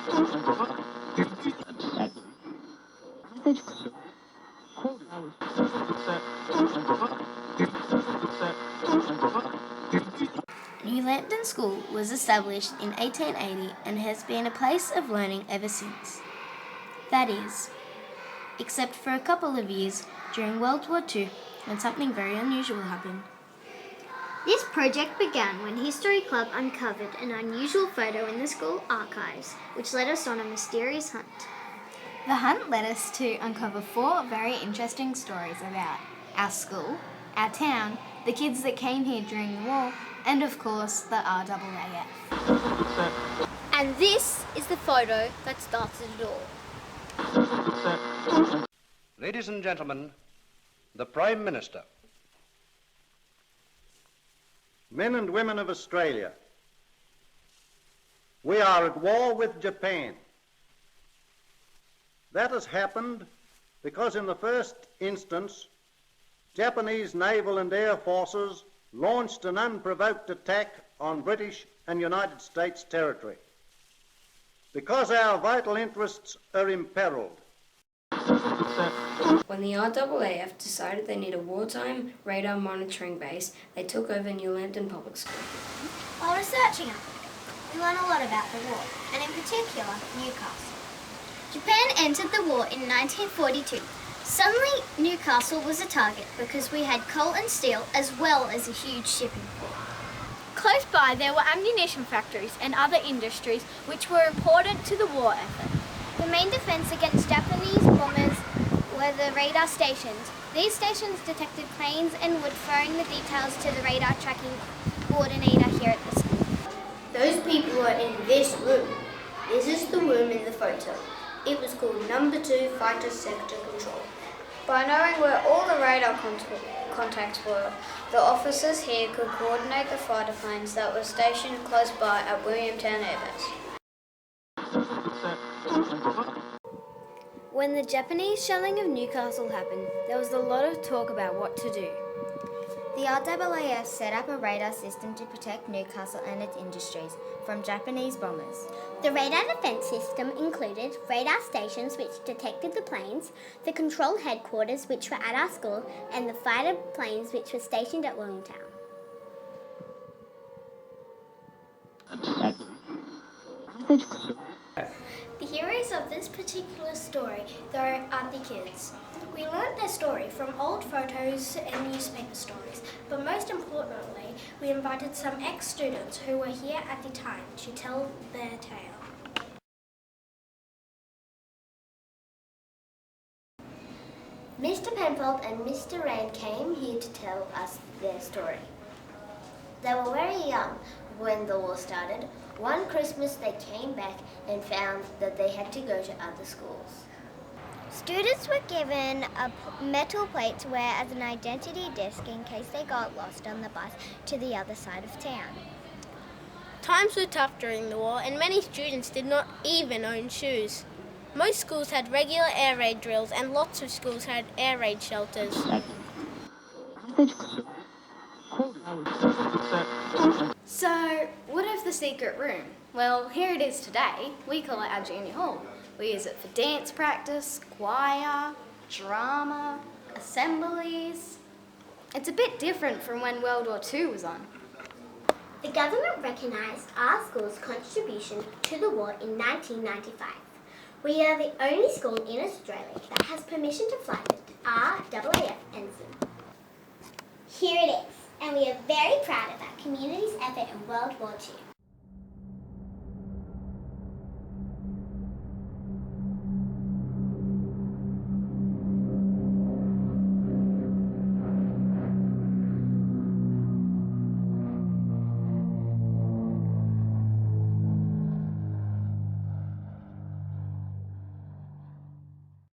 New Lambton School was established in 1880 and has been a place of learning ever since. That is, except for a couple of years during World War II when something very unusual happened. This project began when History Club uncovered an unusual photo in the school archives, which led us on a mysterious hunt. The hunt led us to uncover 4 very interesting stories about our school, our town, the kids that came here during the war, and of course the RAAF. And this is the photo that started it all. Ladies and gentlemen, the Prime Minister. Men and women of Australia, we are at war with Japan. That has happened because in the first instance, Japanese naval and air forces launched an unprovoked attack on British and United States territory. Because our vital interests are imperilled. When the RAAF decided they need a wartime radar monitoring base, they took over New Lambton Public School. While researching it, we learned a lot about the war, and in particular, Newcastle. Japan entered the war in 1942. Suddenly, Newcastle was a target because we had coal and steel as well as a huge shipping port. Close by, there were ammunition factories and other industries which were important to the war effort. The main defense against Japanese bombers were the radar stations. These stations detected planes and would phone the details to the radar tracking coordinator here at the school. Those people are in this room. This is the room in the photo. It was called Number 2 Fighter Sector Control. By knowing where all the radar contacts were, the officers here could coordinate the fighter planes that were stationed close by at Williamtown Air Base. When the Japanese shelling of Newcastle happened, there was a lot of talk about what to do. The RAAF set up a radar system to protect Newcastle and its industries from Japanese bombers. The radar defense system included radar stations which detected the planes, the control headquarters which were at our school, and the fighter planes which were stationed at Williamtown. The heroes of this particular story, though, are the kids. We learnt their story from old photos and newspaper stories, but most importantly, we invited some ex-students who were here at the time to tell their tale. Mr. Penfold and Mr. Rand came here to tell us their story. They were very young when the war started. One Christmas they came back and found that they had to go to other schools. Students were given a metal plate to wear as an identity disc in case they got lost on the bus to the other side of town. Times were tough during the war and many students did not even own shoes. Most schools had regular air raid drills and lots of schools had air raid shelters. So, what of the secret room? Well, here it is today. We call it our junior hall. We use it for dance practice, choir, drama, assemblies. It's a bit different from when World War II was on. The government recognised our school's contribution to the war in 1995. We are the only school in Australia that has permission to fly the RAAF ensign. Here it is, and we are very proud of our community's effort in World War II.